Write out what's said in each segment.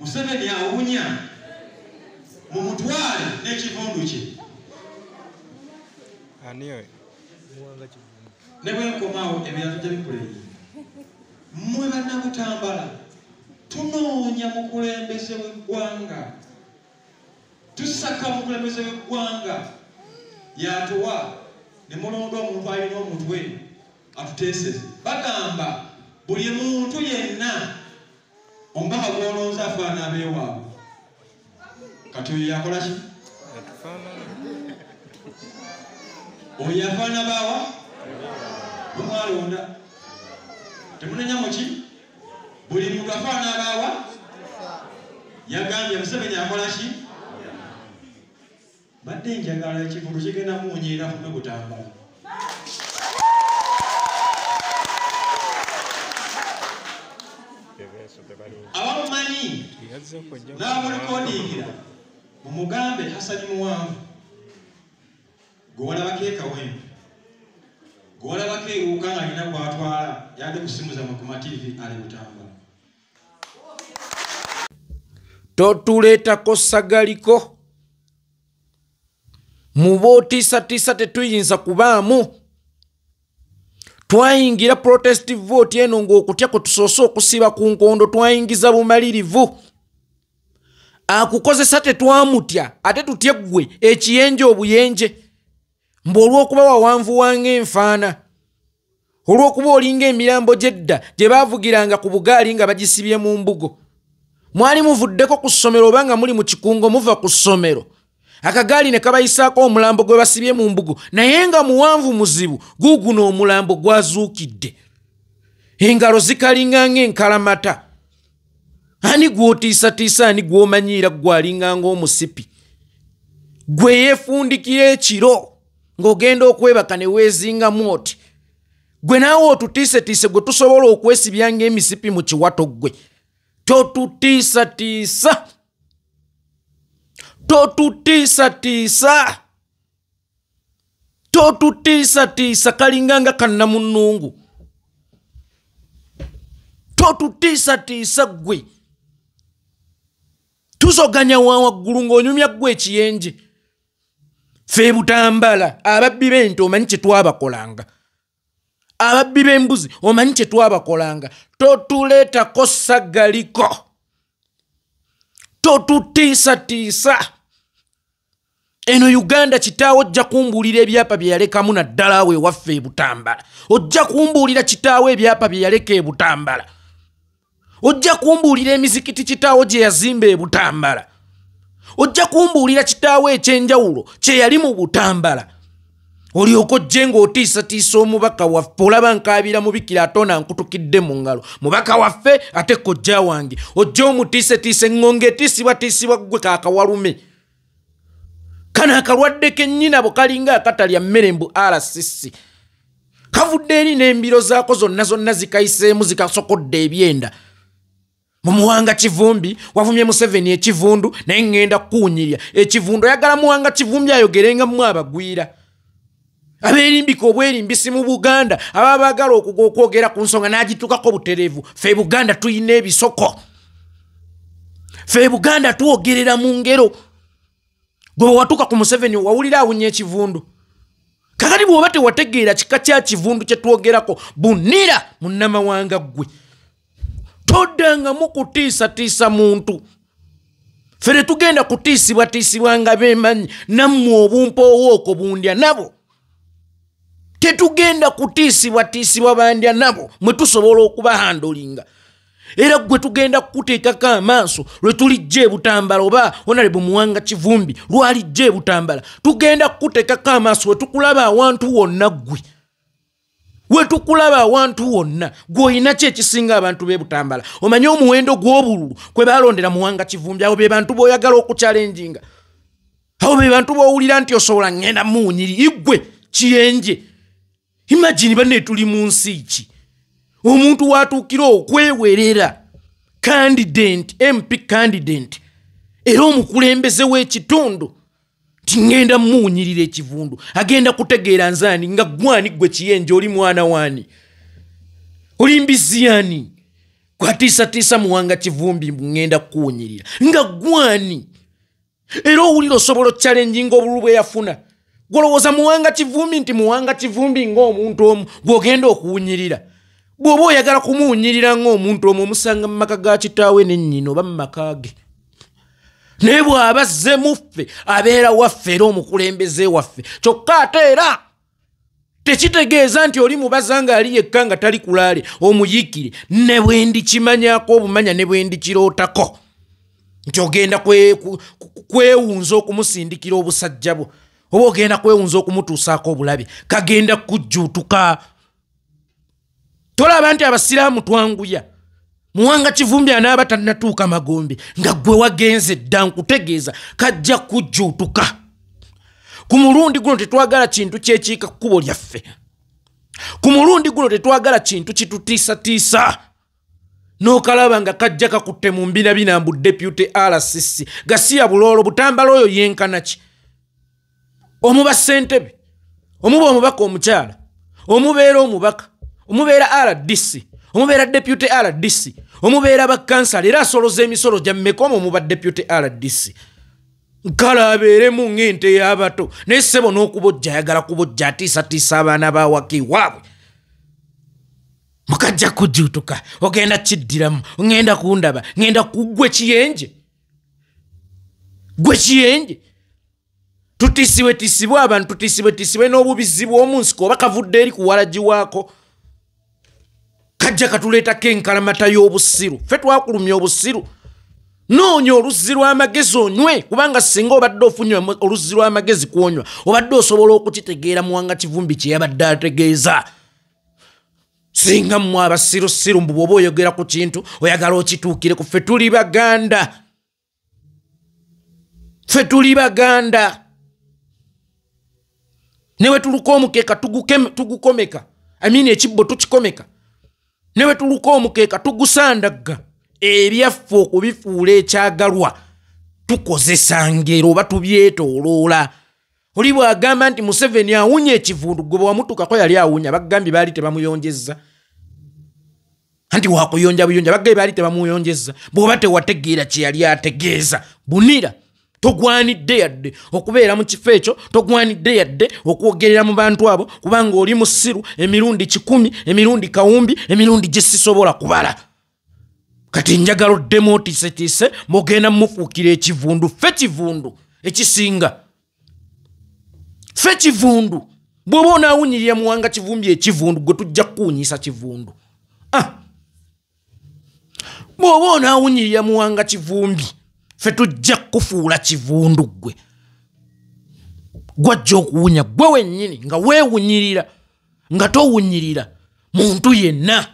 Museveni awunya mu mutwale n'ekivundu kye. Aniyo ne bwe nkomawo ebintu gye bikula mmwe bannabutambala tunoonya mukulembeze w'eggwanga tusaka mukulembeze w'eggwanga yatuwa ne mulonda omuntu alina omutwe atuteeseze bagamba buli muntu yenna omubaka gw'olonza afaana abeewaabwe kati oyo yakola ki oyo yafaana baawa bwemwalonda temunenya muki buli muntu afaana abaawa yagambye Museveni akola ki badde njagala ekivundu kigenda muwunyeera fume Butambala abamumanyi n'abamulikodingira mumugambe Hasani Muwanvu gw'olabako ekawempe gw'olabako ewuuka ng'alina gw'atwala yadde kusimuza mu kuma TV ali Butambala totuleetako sagaliko muba otiisatiisa tetuyinza kubaamu twayingira protest vote eno ng'okutya kwe tusoose okusiba ku nkondo twayingiza bumalirivu akukozesa tetwamutya ate tutye ggwe ekiyenje obuyenje mbu olw'okuba wawanvu wange enfaana olw'okuba olinga emirambo gy'edda gye baavugiranga ku bugaali nga bagisibye mu mbugo mwali muvuddeko ku ssomero oba nga muli mu kikungo muva ku ssomero akagaali ne kabayisaako omulambo gwe basibye mu mbugo naye nga muwanvu muzibu guguno omulambo gwazuukidde engalo zikalinga ng'enkalamata ani gw'otiisatiisa ani gw'omanyiira gwalinga ng'omusipi gwe yeefundikira ekiro ng'ogenda okwebaka ne weezingamu oti gwe naawe otutiisetiise gwe tusobola okwesibya ng'emisipi mu kiwato gwe totutiisatiisa totutiisatiisa kalinganga kannamunnungu totutiisatiisa gwe tusoganya wawaggulu ng'onyumya gwe ekiyenje ffe Butambala ababbi b'ente omanyi kye twabakolanga ababbi b'embuzi omanyi kye twabakolanga totuleetako sagaliko totutiisatiisa eno Uganda kitaawo ojja kumbuulira ebyapa bye yalekamu naddala awo ewaffe e Butambala ojja kumbuulira kitaawo ebyapa bye yaleka e Butambala ojja kumbuulira emizikiti kitaawo gye yazimba e Butambala ojja kumbuulira kitaawo ekyenjawulo kye yali mu Butambala olyoka ojje ng'otiisatiisa omubaka waffe olaba nkaabira mubikira atona nkutukidde mu ngalo mubaka waffe ate kojja wange ojja omutiisetiise ŋŋonge etiisibwatiisibwa ggwe kaakawalume kano akalwadde kennyinabo kalinga akatalya mmere mbu RCC kavudde eri n'embiro zaako zonna zikayiseemu zikasokodde ebyenda mu Muwanga Kivumbi wavumye Museveni ekivundu naye ŋŋenda kukuwunyirya ekivundu oyagala Muwanga Kivumbi ayogerenga mu abagwira abeerimbika obwerimbisi mu Buganda ababa baagala okwogera ku nsonga n'agitukako butereevu ffe Buganda tuyina ebisoko ffe Buganda twogerera mu ngero gwe watuuka ku Museveni wawulira awunya ekivundu kakati bw'oba tewategeera kika kya kivundu kye twogerako bunira munnamawanga ggwe toddangamu kutiisatiisa muntu ffe tetugenda kutiisibwatiisibwa nga beemanyi nammwe obumpoowooko bundya nabo tetugenda kutiisibwatiisibwa bandya nabo mwe tusobola okubahandolinga era gwe tugenda kukuteekako amaaso lwe tulijja e Butambala oba Honorable Muwanga Kivumbi lwalijja e Butambala tugenda kukuteekako amaaso we tukulaba awantu wonna ggwe we tukulaba awantu wonna gw'olina ki ekisinga abantu b'e Butambala omanye omuwendo gw'obululu kwe baalondera Muwanga Kivumbi abo be bantu b'oyagala okukyalenjinga abo be bantu b'owulira nti osobola ngenda muwunyiri igwe kiyenje imagine banne tuli mu nsi ki omuntu watuukira okwewerera candidate MP candidate era omukulembeze w'ekitundu tingenda muwunyirira ekivundu agenda kutegeera nzaani nga gwani gwe kiyenje oli mwana wani oli mbizi yani kwatiisa Muwanga Kivumbi ngenda kuwunyirira nga gwani era owulira osobola challenging obululu bwe yafuna golowooza Muwanga Kivumbi nti Muwanga Kivumbi ng'omuntu omu gw'ogenda okuwunyirira bw'oba oyagala kumuwunyirira ng'omuntu omu omusanga mu maka ga kitaawe n'ennyina oba mu maka ge naye bw'aba azze muffe abeera waffe era omukulembeze waffe kyokka ate era tekitegeeza nti oli mubaza ng'ali yekka nga tali kulaale omuyikire ne bwe ndikimanyako obumanya ne bwe ndikirootako nti ogenda kwewunza okumusindikira obusajja bwo oba ogenda kwewunza okumutuusaako obulabe kagenda kujjuutuka tolaba nti abasiraamu twanguya Muwanga Kivumbi anaaba tannatuuka Magombe nga gwe wagenze dda nkutegeeza kajja kujjuutuka ku mulundi guno tetwagala kintu kyekiika kkubo lyaffe ku mulundi guno tetwagala kintu kitutiisatiisa n'okalaba nga kajja kakutte mu mbinabina mbu deputy RCC Gasiya Buloolo Butambala oyo yenkana ki omuba ssentebe omuba omubaka omukyala omubeera omubaka omubeera RDC omubeera deputy RDC omubeera bakansala era asoloza emisolo gya mmeka omuba deputy RDC nkala abeeremu ng'ente y'abato naye ssebo n'okubojja ayagala kubojja atiisatiisa abaana bawaki waabwe mukajja kujjuutuka ogenda kiddiramu ngenda kundaba ngenda kugwe kiyenje gwe kiyenje tutiisibwe abantu tutiisibwe n'obubizi bw'omunsiko oba kavudde eri kuwalagi waako kajja katuleetako enkalamata y'obusiru ffe twakulumya obusiru noonya oluzzi lw'amagezi onywe kubanga singa obadde ofunye oluzzi lw'amagezi kwonywa obadde osobola okukitegeera Muwanga Kivumbi kye yabadde ategeeza singa mmwe abasirusiru mbu bw'oba oyogera ku kintu oyagala okituukireku ffe tuli baganda newe tuluka omukeeka tugukomeka ekibbo tukikomeka newe tuluka omukeeka tugusandagga ebyaffe okubifuula ekyagalwa tukozesa ngero oba tubyetooloola oli bw'agamba nti Museveni awunya ekivundu gwe bwamutukako yali awunya bagambye baali tebamuyonjezza anti wakuyonja buyonja bagambye baali tebamuyonjezza bw'oba tewategeera kye yali ategeeza bunira togwanidde yadde okubeera mu kifo ekyo togwanidde yadde okwogerera mu bantu abo kubanga oli musiru emirundi 10 emirundi kawumbi emirundi gye sisobola kubala kati njagala oddemu otiisetiise mogenda mufuukira ekivundu ffe kivundu ekisinga ffe kivundu bw'oba onaawunyirira Muwanga Kivumbi ekivundu gwe tujja kuwunyisa kivundu bw'oba onaawunyirira Muwanga Kivumbi ffe tujja kufuula kivundu gwe gwajja okuwunya gwe wennyini nga weewunyirira nga towunyirira muntu yenna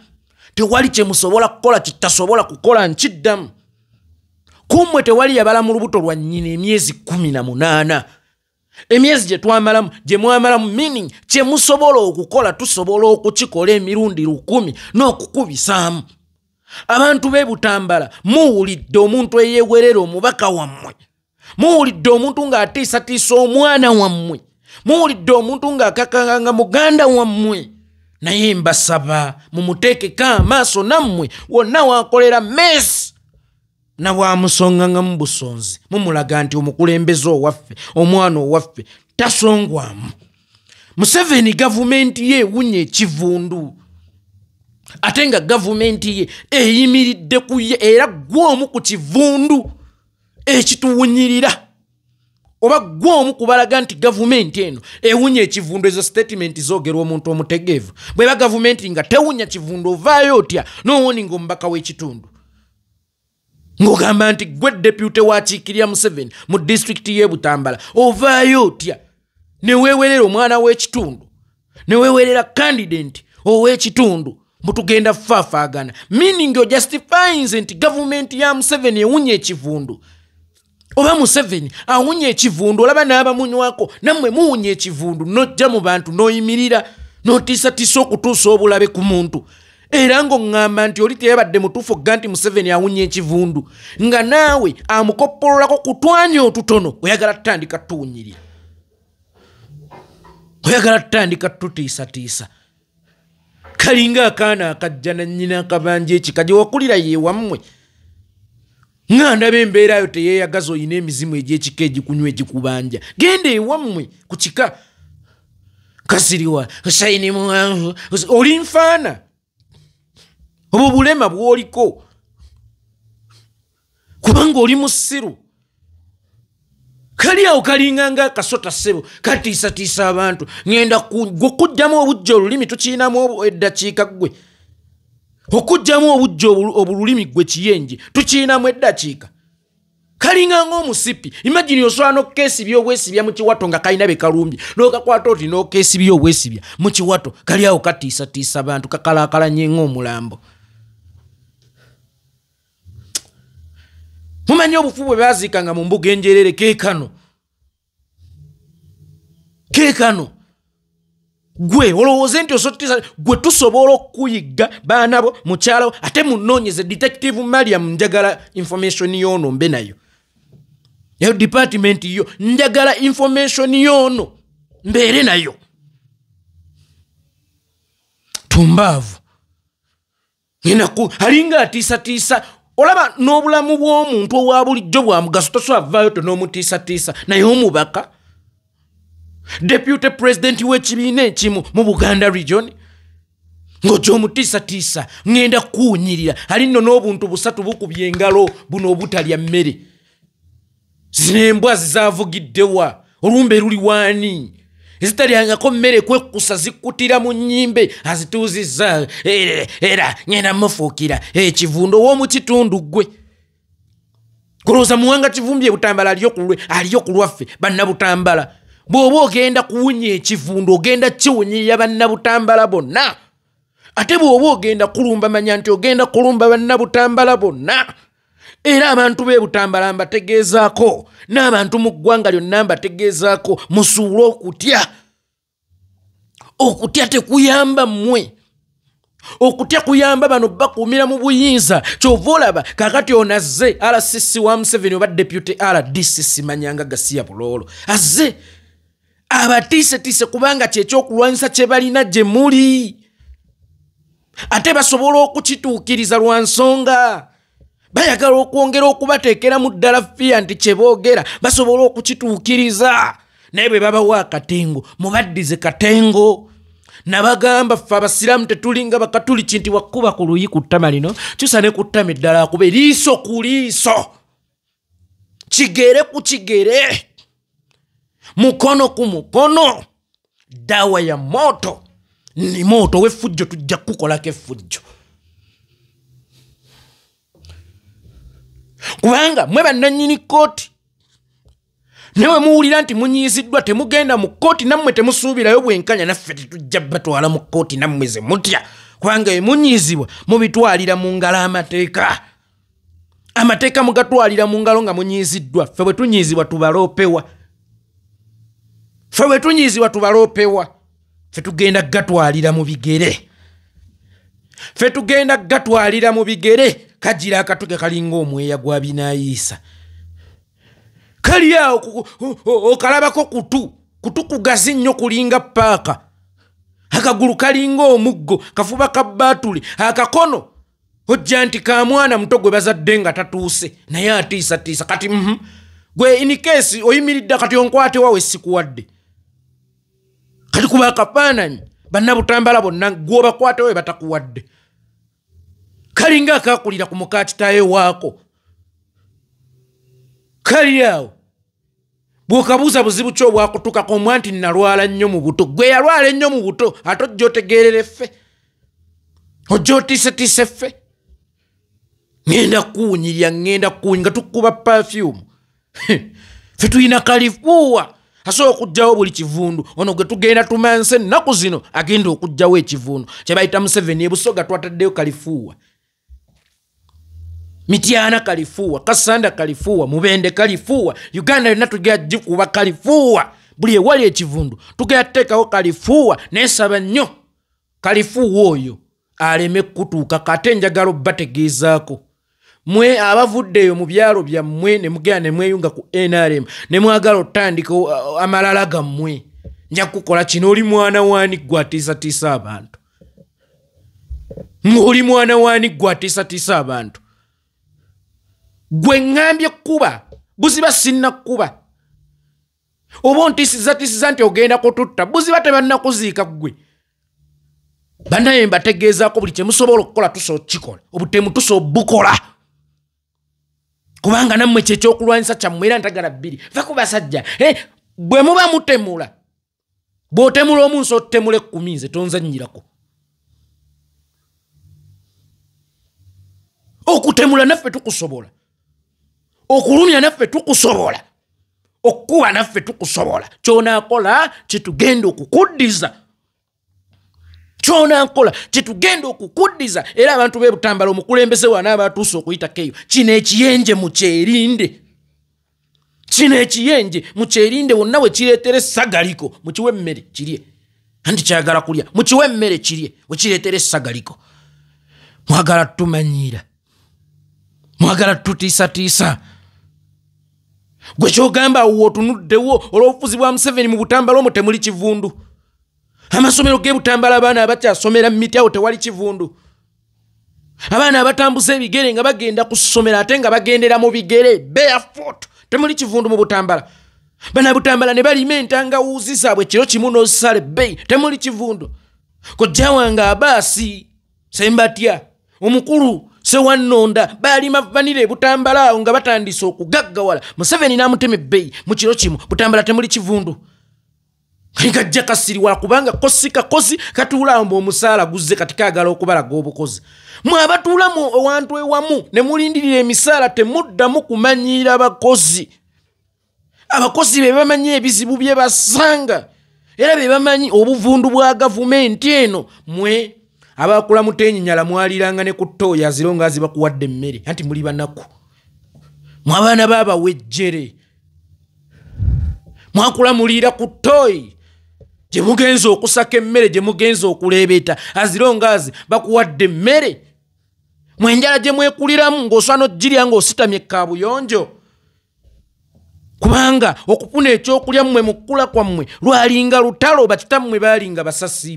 tewali kye musobola kukola kitasobola kukola nkiddamu kummwe tewali yabala mu lubuto lwa nnyina emyezi 18 emyezi gye twamalamu gye mwamalamu meaning kye musobola okukola tusobola okukikola emirundi 10 n'okukubisaamu abantu b'e Butambala muwulidde omuntu eyeewerera omubaka wammwe muwulidde omuntu ng'atiisatiisa omwana wammwe muwulidde omuntu ng'akakanga muganda wammwe naye mbasaba mumuteekeko amaaso nammwe wonna wakolera mesi na bwamusonganga mu busonzi mumulaga nti omukulembeze owaffe omwana owaffe tasongwamu Museveni gavumenti ye ewunya ekivundu ate nga gavumenti ye eyimiridde ku ye era gw'omu ku kivundu ekituwunyirira oba gw'omu kubalaga nti gavumenti eno ewunya ekivundu ezo statement zoogerwa omuntu omutegeevu bweba gavumenti nga tewunya kivundu ovaayo otya n'owoni ng'omubaka w'ekitundu ng'ogamba nti gwe deputy wakiikirira Museveni mu disitulikiti y'e Butambala ovaayo otya ne weewerera omwana w'ekitundu ne weewerera candidate ow'ekitundu mutugenda faafaagana meaning yo justifying nti gavumenti ya Museveni ewunya ekivundu oba Museveni awunya ekivundu olaba n'abamunywako nammwe muwunya ekivundu nojja mu bantu n'oyimirira n'otiisatiisa okutuusa obulabe ku muntu era ng'oŋŋamba nti oli teyabadde mutuufu okga nti Museveni awunya ekivundu nga naawe amukoppololako ku twanya otutono oyagala tutandika tuwunyirira oyagala tutandika tutiisatiisa kalinga akaana akajja na nnyina akabanja ekikajja wakulira ye wammwe nganda bembeera ayo teyeeyagaza oyina emizimu egy'ekika egikunywa egikubanja genda ewammwe ku kika kasiriwa sayini muwanvu oli nfaana obwo bulema bwoliko kubanga oli musiru kali awo kalinga nga akasota ssebo katiisatiisa abantu ngenda okujjamu obujja olulimi tukiinamu eddakiika gwe okujjamu obujja obululimi gwe kiyenje tukiinamu eddakiika kalinga ng'omusipi imagine osobola n'okeesibya obwesibya mu kiwato nga kalina be kalumbye n'okakwata oti n'okeesibya obwesibya mu kiwato kali awo katiisatiisa abantu kakalaakalanye ng'omulambo. Mumanyi obufu bwe baziikanga mu mbuga enjerere keekano gwe olowooze nti osotiisa gwe tusobola okuyigga baanabo mukyalawo ate munoonyeze detective Mariam njagala information yono mbe nayo eyo department yo njagala information yono mbeere nayo tumbaavu alinga atiisatiisa olaba n'obulamu bw'omuntu owa bulijjo bwa mugaso tosobola vaayo ton'omutiisatiisa naye omubaka deputy president w'ekibiina ekimu mu Buganda region ng'ojja omutiisatiisa ngenda kuwunyirira ali nno n'obuntu busatu bukubye engalo buno obutalya mmere zino embwa zizaavugiddewa olumbe luli waani ezitalyangako mmere kwekkusa zikkutira mu nnyimbe azituuzizza era ngenda mufuukira ekivundo w'omu kitundu gwe kulowooza muwanga Kivumbye Butambala aliyo ku lwaffe bannabutambala bw'oba ogenda kuwunya ekivundo ogenda kiwunyirira bannabutambala bonna ate bw'oba ogenda kulumba manya nti ogenda kulumba bannabutambala bonna era abantu b'e Butambala mbategeezaako n'abantu mu ggwanga lyonna mbategeezaako musuule okutya tekuyamba mmwe okutya kuyamba bano bakuumira mu buyinza kyova olaba kakati onazze RCC wa Museveni oba deputy RDC simanyanga Gasiya Buloolo azze abatiisetiise kubanga kyekyokulwanyisa kye balina gye muli ate basobola okukituukiriza lwa nsonga bayagala okwongera okubateekera mu ddala fiya nti kye boogera basobola okukituukiriza naye bwe babawa akatengo mubaddize katengo nabagamba ffe abasiraamu tetulinga bakatuliki nti wakkuba ku luyi ku ttama lino kyusa ne ku ttama eddala akuba liiso ku liiso kigere ku kigere mukono ku mukono dawa ya moto ni moto w'effujjo tujja kukolako effujjo kubanga mwe bannannyini kkooti newe muwulira nti munyiiziddwa temugenda mu kkooti nammwe temusuubirayo bwenkanya naffe tetujja batwala mu kkooti nammwe ze mutya kubanga emunyiizibwa mubitwalira mu ngalo amateeka mugatwalira mu ngalo nga munyiiziddwa ffe bwe tunyiizibwa tubaloopewa ffe tugenda gatwalira mu bigere kajira akatuge kalinga omweya gwa binaayiisa kali awo okalabako kutu kugazi nnyo kulinga paaka akagulu kalinga omuggo kafuba kabbaatuli akakono ojja nti ka mwana muto gwe bazadde nga tatuuse naye atiisatiisa kati gwe inikesi oyimiridde kati onkwate wawe sikuwadde kati kuba akafaananyi bannabutambala bonna gwobakwate wawe batakuwadde kalinga akakulira ku muka kitaawe waako kali awo bw'okabuuza buzibu ki obwakutukako omwa nti nalwala nnyo mu buto gwe yalwala ennyo mu buto ate ojja otegeerera ffe ojja otiisetiise ffe ngenda kuwunyirya nga tukuba perfume ffe tulina kalifuuwa asobola okugjawo buli kivundu ono gwe tugenda tumanse ennaku zino agenda okugjawo ekivundu kye bayita Museveni ebusoga twataddeyo kalifuuwa Mityana kalifuuwa Kasanda kalifuuwa Mubende kalifuuwa Uganda yonna tugenda gikuba kalifuuwa buli ewali ekivundu tugenda tuteekawo kalifuuwa neesaba nnyo kalifuuwa oyo aleme kutuuka kate njagala obbategeezaako mwe abavuddeyo mu byalo byammwe ne mugenda ne mweyunga ku NRM ne mwagala otandika amalala gammwe nja kukola kino oli mwana waani gwe atiisatiisa abantu ng'oli mwana waani gwe atiisatiisa abantu gwe ŋŋambye kuba buziba sinnakkuba oba ontiisizatiisiza nti ogenda kututta buziba tebannakuziika ggwe bannaye mbategeezaako buli kye musobola okukola tusobola kikola obutemu tusobola bukola kubanga nammwe kyekyokulwanyisa kyammwe era ntagala bbiri va ku basajja bwe muba mutemula bw'otemula omunsi otemula ekkumi nze tonzannyirako okutemula naffe tukusobola okulumya naffe tukusobola okkuba naffe tukusobola kyonaakola kyetugenda okukuddiza kyonaakola kyetugenda okukuddiza era abantu b'e Butambala omukulembeze wana abatuuse okuyitako eyo kino ekiyenje mukyerinde kino ekiyenje mukyerinde wonna we kireetera essagaliko mukiwe emmere kirye anti kyagala kulya mukiwe emmere kirye wekireetera essagaliko mwagala tumanyiira mwagala tutiisatiisa gwe kyogamba awo otunuddewo olw'obufuzi bwa Museveni mu Butambala omwo temuli kivundu amasomero g'e Butambala abaana abakyasomera mu miti awo tewali kivundu abaana abatambuza ebigere nga bagenda ku ssomero ate nga bagendera mu bigere barefoot temuli kivundu mu Butambala bana Butambala ne balima entangawuuzi zaabwe kiro kimu n'ozisala ebbeeyi temuli kivundu kojja wange Abaasi Sembatya omukulu Sewannonda balima vanire Butambala awo nga batandise okugaggawala Museveni n'amutema ebbeeyi mu kiro kimu Butambala temuli kivundu kajja kasiriwa kubanga kosika kozi katuula mbu omusaala guzze kati kaagala okubalaga obukozi mwe abatuula mu wantu ewamu ne mulindirira emisaala temuddamu kumanyiira abakozi be bamanyi ebizibu bye basanga era be bamanyi obuvundu bwa gavumenti eno mwe abakula mutenyinyala mwaliranga ne ku ttooyi azironga azibakuwadde emmere anti muli banaku mwe abaana baabawejjere mwakula muliira ku ttooyi gye mugenza okusaka emmere gye mugenza okuleebeeta azirongazi bakuwadde emmere mwenjala gye mwekuliramu ng'oswana ogirya ng'ositamye kaabuyonjo kubanga okufuna ekyokulya mmwe mu kkula kwammwe lwalinga lutalo bakitammwe baalinga basasi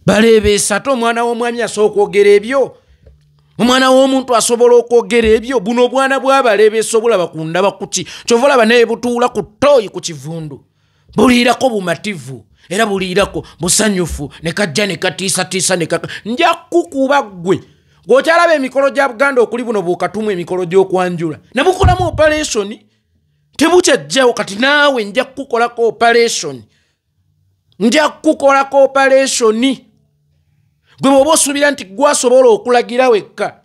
baleebeesi ate omwana w'omwami asobola okwogera ebyo omwana w'omuntu asobola okwogera ebyo buno obwana bw'abaleebeesi obulaba ku ndaba kuki kyova olaba naye butuula ku ttooyi ku kivundu buliirako bumativu era buliirako busanyufu ne kajja ne katiisatiisa nja kukuba ggwe ng'okyalaba emikolo gya Buganda okuli buno bw'okatumu emikolo gy'okwanjula ne bukolamu operation tebukyajjawo kati naawe nja kukolako operation gwe bw'oba osuubira nti gwasobola okulagira wekka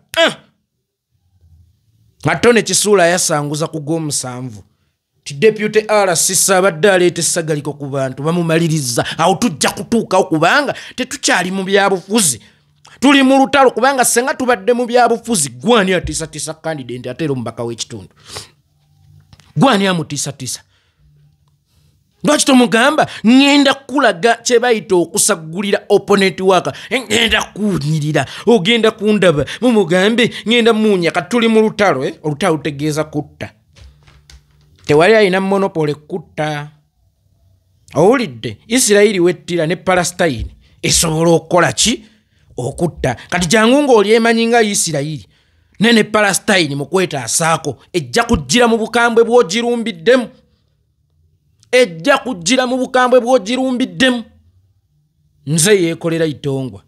ate ne Kisuula yasanguza ku gw'omusanvu ti Deputy RC Ssaabadde aleeta essagaliko ku bantu bamumaliriza awo tujja kutuukawo kubanga tetukyali mu byabufuzi tuli mu lutalo kubanga senga tubadde mu byabufuzi gwani atiisatiisa candidate ate era omubaka w'ekitundu gwani amutiisatiisa lwaki tomugamba ngenda kulaga kye bayita okusagulira opponent waka ngenda kuwunyirira ogenda kundaba mumugambe ngenda muunya kati tuli mu lutalo olutalo lutegeeza kutta tewali alina monopole kutta owulidde Isirayiri wettira ne Palestine esobola okukola ki okutta kati jangu ng'oli emanyi nga Isirayiri ne Palestine mu kwetaasaako ejja kujjira mu bukambwe bw'ogirumbiddemu nze yeekolera itongwa